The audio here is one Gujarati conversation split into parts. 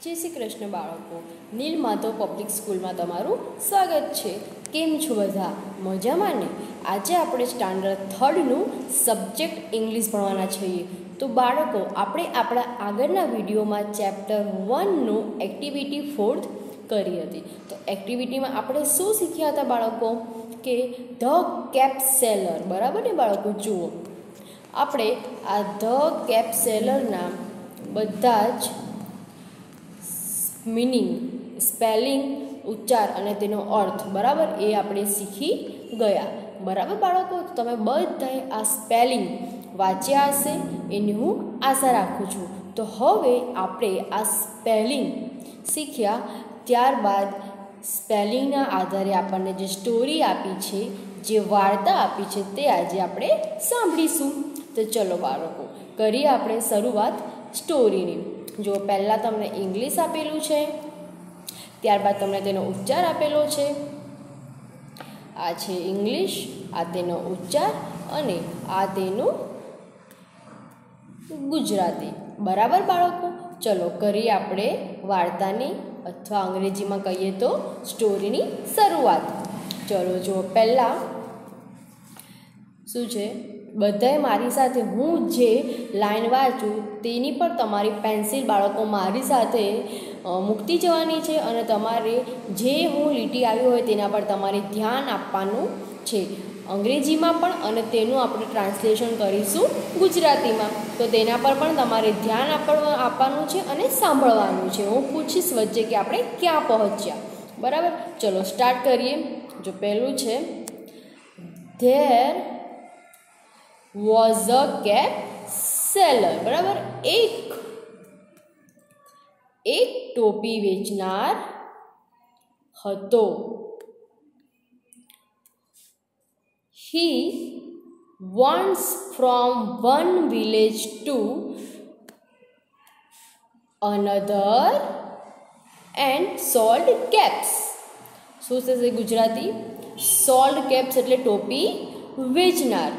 जय श्री कृष्ण बाळको। नीलमाधव पब्लिक स्कूल में तमारू स्वागत है। केम छो बधा मजामां ने? आज आपणे स्टान्डर्ड 3 नु सब्जेक्ट इंग्लिश भणवाना छीए। तो बाळको आपणे आपणा आगळना विडियो में चैप्टर 1 नु एक्टिविटी 4 करी हती। तो एक्टिविटी में आपणे शुं शीख्या हता बाळको के ध केप सेलर, बराबर ने बाळको? जुओ आपणे आ ध केप सेलरना बधाज मीनिंग, स्पेलिंग, उच्चार अने तेनो अर्थ बराबर ए आपणे शीखी गया। बराबर बाळको? तमे बधाए आ स्पेलिंग वाच्या हशे एनी हूँ आशा राखुं छुं। तो हवे आपणे आ स्पेलिंग शीख्या त्यारबाद स्पेलिंगना आधारे आपणे जे स्टोरी आपी छे, जे वार्ता आपी छे ते आजे आपणे सांभळीशुं। तो चलो बाळको करीए आपणे शरूआत स्टोरीनी। जो पहला तमने इंग्लिश आपेलू है, त्यारबाद तमने तेनो उच्चार आपेलो है। आ छे इंग्लिश, आ तेनो उच्चार अने आ तेनु गुजराती। बराबर बाळको? चलो करीए आपणे वार्तानी अथवा अंग्रेजी में कहीए तो स्टोरीनी शरूआत। चलो जो पहला शुं छे, बधाए मारी साथे हूँ जे लाइन वाँचूँ तेनी पर तमारी पेन्सिल बाळको मारी साथे मूकती जवानी छे अने तमारे जे हूँ लीटी आवी होय तेना पर तमारे ध्यान आपवानुं छे। अंग्रेजी में पण अने तेनुं आपणे ट्रांसलेशन करीशुं गुजराती में। तो तेना पर पण तमारे ध्यान आपवानुं छे अने सांभळवानुं छे। हूँ पूछीश वच्चे के आपणे क्यां पहोंच्या। बराबर? चलो स्टार्ट करिए। जो पहेलुं छे, there was a cap seller. बराबर? एक टोपी वेचनार हतो। He once from one village to another and sold caps. शुं थशे गुजराती? सोल्ड केप्स एटले टोपी वेचनार।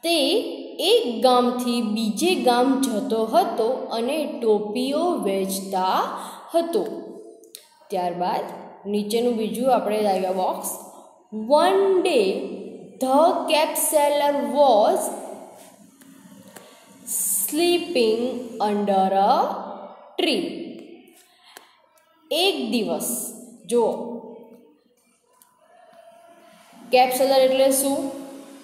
ते एक गामथी बीजे गाम जतो हतो अने टोपीओ वेचता हतो। त्यारबाद नीचेनुं बीजुं आपणे आव्या box. One day the cap seller was sleeping under a tree. एक दिवस, जो केप सेलर एटले शुं?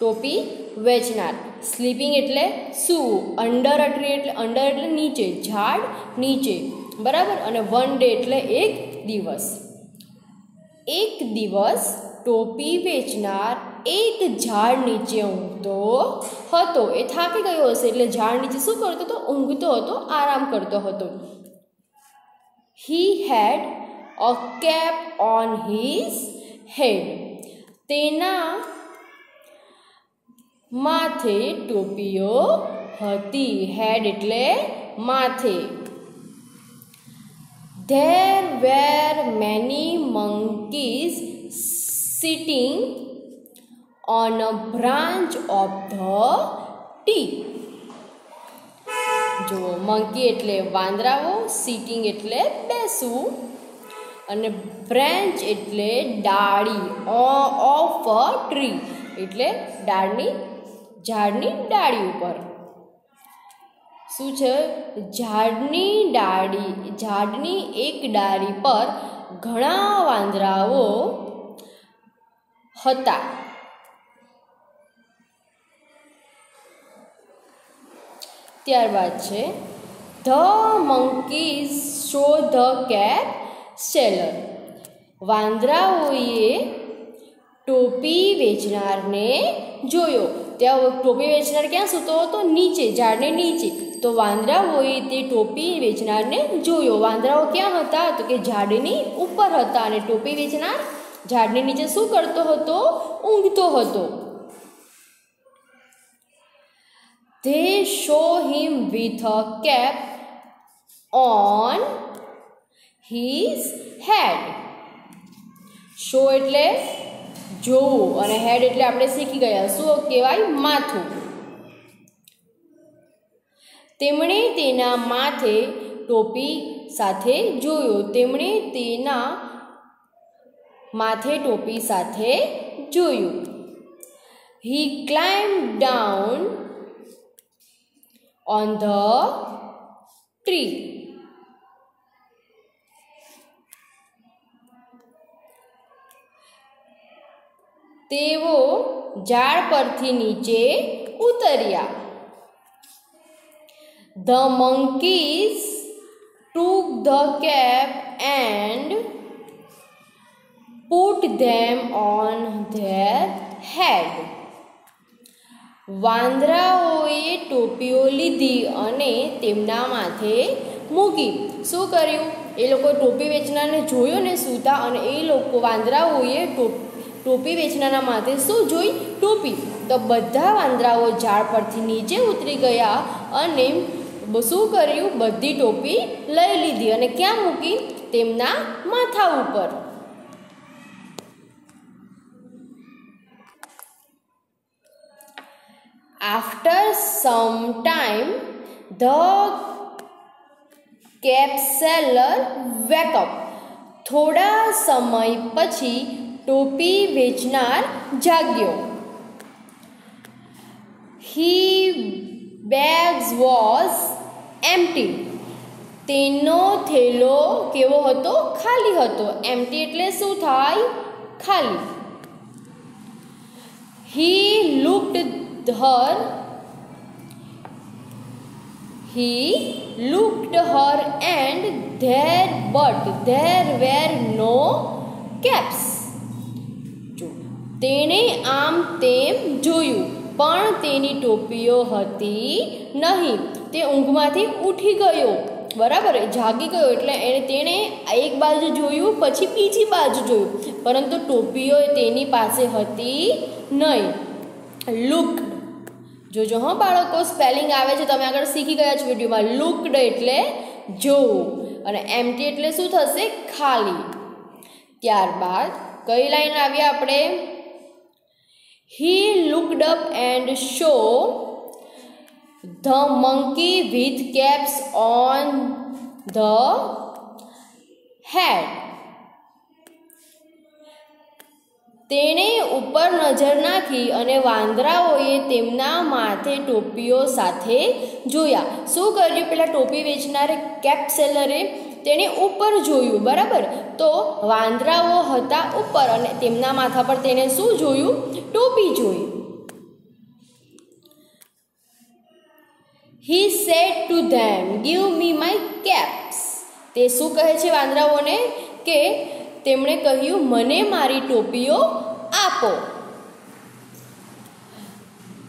टोपी वेचनार। स्लीपिंग एटले सूवुं। अंडर अ ट्री एटले अंडर एटले नीचे, झाड़ नीचे। बराबर? अने वन डे एटले एक दिवस। एक दिवस टोपी वेचनार एक झाड़ नीचे ऊँघतो हतो। ए थाकी गयो हशे एटले झाड़ नीचे शुं करतो हतो? ऊँघतो हतो, आराम करतो हतो। He had a cap on his head. तेना माथे टोपीओ हती। हेड एटले माथे। There were many monkeys sitting on a branch of the tree. जो मंकी एटले वांदराओ, सिटिंग एटले बेसवुं अने ब्रांच एटले डाળી ऑफ अ ट्री एटले झाड़नी डाળી उपर। शुं छे? झाड़नी एक डाળી पर घणा वांदराओ हता। त्यारबाद छे ध मंकीज शो ध केप सेलर। वांदराओए टोपी वेचनार ने जोयो। त्या टोपी वेचनार क्या सूतो हतो? नीचे, झाड़ने नीचे। तो वांदराओए ते टोपी वेचनार ने जोयो। वांदराओ क्या हता? तो के झाड़नी उपर हता अने टोपी वेचनार झाड़नी नीचे शुं करतो हतो? ऊँघतो हतो। They show him with a cap on his head. Show એટલે જોવું અને head એટલે આપણે શીખી ગયા શું કહેવાય? માથું। તેમણે તેના માથે ટોપી સાથે જોયો. તેમણે તેના માથે ટોપી સાથે જોયું. He climbed down on the tree. તેઓ ઝાડ પરથી નીચે ઉતર્યા. The monkeys took the cap and put them on their head. વાંદરાઓએ ટોપીઓ લીધી અને તેમના માથે મૂકી. શું કર્યું? એ લોકો ટોપી વેચનારને જોયો ને સૂતા, અને એ લોકો વાંદરાઓએ ટોપી વેચનારના માથે શું જોઈ? ટોપી. તો બધા વાંદરાઓ ઝાડ પરથી નીચે ઉતરી ગયા અને શું કર્યું? બધી ટોપી લઈ લીધી અને ક્યાં મૂકી? તેમના માથા ઉપર. After some time, the cap seller woke up. થોડા સમય પછી ટોપી વેચનાર જાગ્યો. His bag was empty. તેનો થેલો કેવો હતો? ખાલી હતો. empty એટલે શું થાય? ખાલી. He looked her and there were no caps. તેણે આમ તેમ જોયું પણ તેની ટોપીઓ હતી નહીં. તે ઊંઘમાંથી ઉઠી ગયો, બરાબર, જાગી ગયો. એટલે તેણે એક બાજુ જોયું, પછી બીજી બાજુ જોયું, પરંતુ ટોપીઓ તેની પાસે હતી નહીં. લુક્ડ, જોજો હા બાળકો, સ્પેલિંગ આવે છે, તમે આગળ શીખી ગયા છો વિડીયોમાં. લુક્ડ એટલે જોવું અને એમ્પ્ટી એટલે શું થશે? ખાલી. ત્યારબાદ કઈ લાઈન આવી આપણે? He looked up and saw the monkey with caps on the head. તેણે ઉપર નજર નાખી અને વાંદરાઓએ તેમના માથે ટોપીઓ સાથે જોયા. શું કર્યું? પેલા ટોપી વેચનારે, કેપ સેલરે, તેણે ઉપર જોયું, બરાબર. તો વાંદરાઓ હતા ઉપર અને તેમના માથા પર તેણે શું જોયું? ટોપી જોઈ. He said to them, "Give me my caps." તે શું કહે છે વાંદરાઓને? કે તેમણે કહ્યું, મને મારી ટોપીઓ આપો.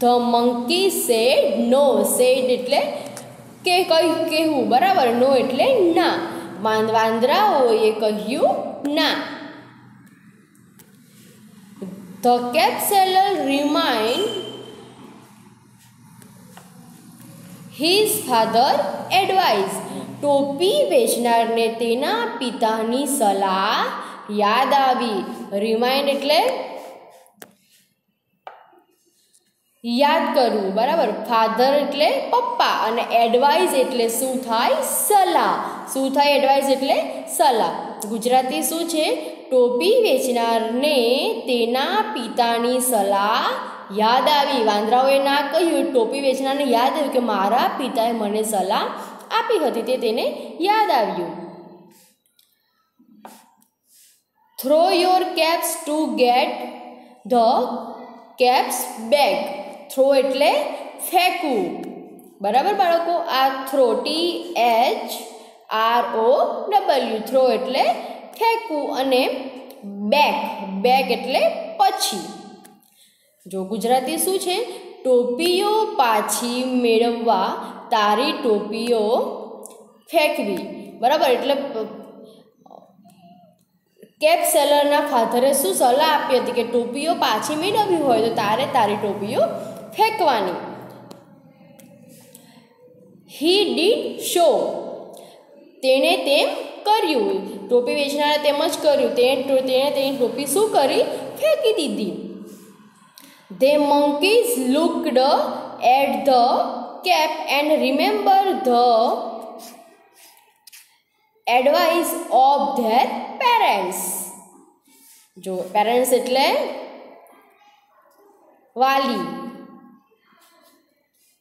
The monkey said no. said એટલે કે કહેવું, બરાબર. નો એટલે ના. વાંદરાઓએ કહ્યું ના. The cap seller remained his father advised. ટોપી વેચનારને તેના પિતાની સલાહ યાદ આવી. રિમાઇન્ડ એટલે યાદ કરવું, બરાબર. ફાધર એટલે પપ્પા અને એડવાઇસ એટલે શું થાય? સલાહ. શું થાય? એડવાઇસ એટલે સલાહ. ગુજરાતી શું છે? ટોપી વેચનારને તેના પિતાની સલાહ યાદ આવી. વાંદરાઓએ ના કહ્યું, ટોપી વેચનારને યાદ આવ્યું કે મારા પિતાએ મને સલાહ આપી હતી, તે તેને યાદ આવ્યું. Throw your caps to get the caps back. Throw એટલે ફેંકવું, બરાબર બાળકો. આ થ્રો, THROW, થ્રો એટલે ફેંકવું અને બેક એટલે પછી. જો ગુજરાતી શું છે? ટોપીઓ પાછી મેળવવા તારી ટોપીઓ ફેંકવી, બરાબર. એટલે કેપ સેલરના ફાધરે શું સલાહ આપી હતી? કે ટોપીઓ પાછી મેળવવી હોય તો તારે તારી ટોપીઓ ફેંકવાની. He did so. તેણે તેમ કર્યું. ટોપી વેચનારે તેમ જ કર્યું. તેણે તેની ટોપી શું કરી? ફેંકી દીધી. The monkeys looked at the cap and remembered the advice of their parents. જો પેરેન્ટ્સ એટલે વાલી.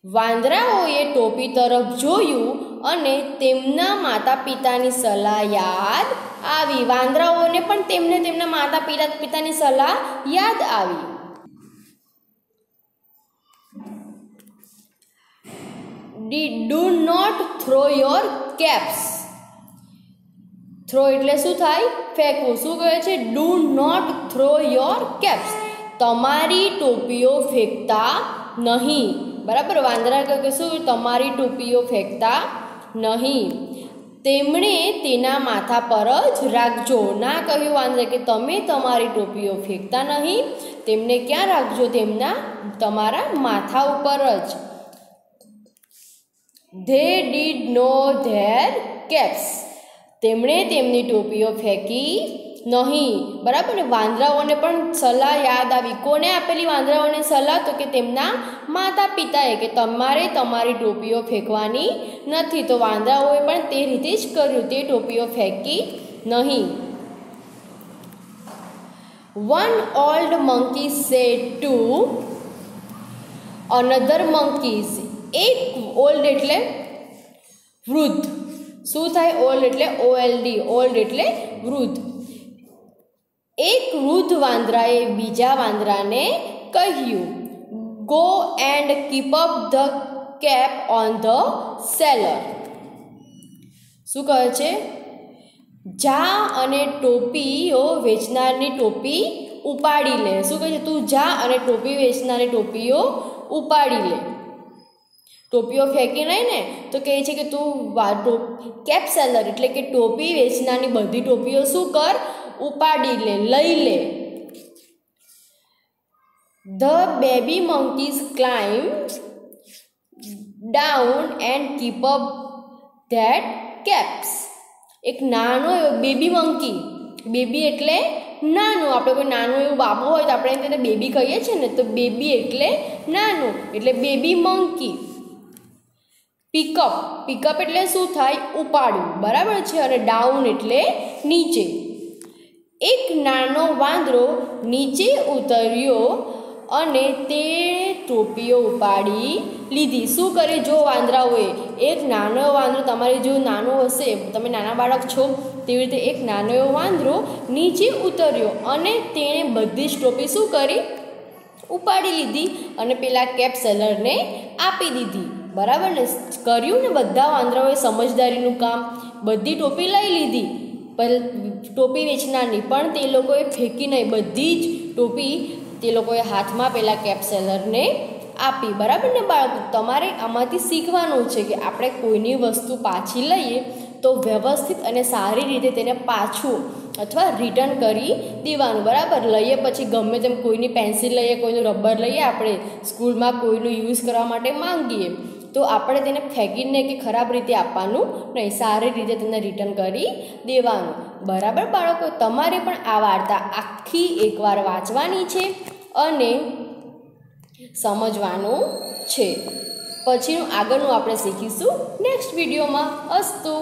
વાંદરાઓએ ટોપી તરફ જોયું અને તેમના માતા પિતાની સલાહ યાદ આવી. વાંદરાઓને પણ તેમના માતા પિતાની સલાહ યાદ આવી. Do not throw your caps. Throw એટલે શું થાય? ફેંકવું. શું કહે છે? Do not throw your caps. તમારી ટોપીઓ ફેંકતા નહીં. બરાબર. વાંદરા કહે કે શું? તમારી ટોપીઓ ફેંકતા નહીં. તેમણે તેના માથા પર જ રાખજો. ના કહ્યું વાંદરા કે તમે તમારી ટોપીઓ ફેંકતા નહીં. તેમને ક્યાં રાખજો? તમારા માથા ઉપર જ. They did know their caps. તેમણે તેમની ટોપીઓ ફેંકી નહીં. બરાબર ને. વાંદરાઓને પણ સલાહ યાદ આવી. કોને આપેલી વાંદરાઓને સલાહ? તો કે તેમના માતા પિતાએ કે તમારે તમારી ટોપીઓ ફેંકવાની નથી. તો વાંદરાઓએ પણ તે રીતે જ કર્યું. તે ટોપીઓ ફેંકી નહીં. One old monkey said to another monkeys. એક ઓલ્ડ એટલે વૃદ્ધ. શું થાય? ઓલ્ડ એટલે OLD. ઓલ્ડ એટલે વૃદ્ધ. એક વૃદ્ધ વાંદરાએ બીજા વાંદરાને કહ્યું, go and keep up the cap on the seller. શું કહે છે? જા અને ટોપીઓ વેચનારની ટોપી ઉપાડી લે. શું કહે છે? તું જા અને ટોપી વેચનારની ટોપીઓ ઉપાડી લે. ટોપીઓ ફેંકી નહીં ને, તો કહે છે કે તું કેપ સેલર એટલે કે ટોપી વેચનારની બધી ટોપીઓ શું કર? ઉપાડી લે, લઈ લે. The baby monkeys climbed down and keep up that caps. એક નાનો એવો બેબી મંકી. બેબી એટલે નાનું. આપણે કોઈ નાનું એવું બાબુ હોય તો આપણે તેને બેબી કહીએ છીએ ને. તો બેબી એટલે નાનું, એટલે બેબી મંકી. પિકઅપ. પિકઅપ એટલે શું થાય? ઉપાડવું. બરાબર છે. અને ડાઉન એટલે નીચે. એક નાનો વાંદરો નીચે ઉતર્યો અને તે ટોપીઓ ઉપાડી લીધી. શું કરે? જો વાંદરાઓએ એક નાનો વાંદરો, તમારે જો નાનો હશે, તમે નાના બાળક છો, તેવી રીતે એક નાનો એવો વાંદરો નીચે ઉતર્યો અને તેણે બધી જ ટોપી શું કરી? ઉપાડી લીધી અને પેલા કેપ સેલરને આપી દીધી. બરાબર ને. કર્યું ને બધા વાંદરાઓએ સમજદારીનું કામ. બધી ટોપી લઈ લીધી ટોપી વેચનારની, પણ તે લોકોએ ફેંકી નહીં. બધી જ ટોપી તે લોકોએ હાથમાં પેલા કેપ સેલરને આપી. બરાબર ને બાળકો? તમારે આમાંથી શીખવાનું છે કે આપણે કોઈની વસ્તુ પાછી લઈએ તો વ્યવસ્થિત અને સારી રીતે તેને પાછું અથવા રિટર્ન કરી દેવાનું. બરાબર. લઈએ પછી ગમે તેમ કોઈની પેન્સિલ લઈએ, કોઈનું રબર લઈએ, આપણે સ્કૂલમાં કોઈનું યુઝ કરવા માટે માંગીએ તો આપણે તેને ફેંકીને કે ખરાબ રીતે આપવાનું નહીં. સારી રીતે તેને રિટર્ન કરી દેવાનું. બરાબર બાળકો? તમારે પણ આ વાર્તા આખી એકવાર વાંચવાની છે અને સમજવાનું છે. પછીનું આગળનું આપણે શીખીશું નેક્સ્ટ વિડીયોમાં. અસ્તુ.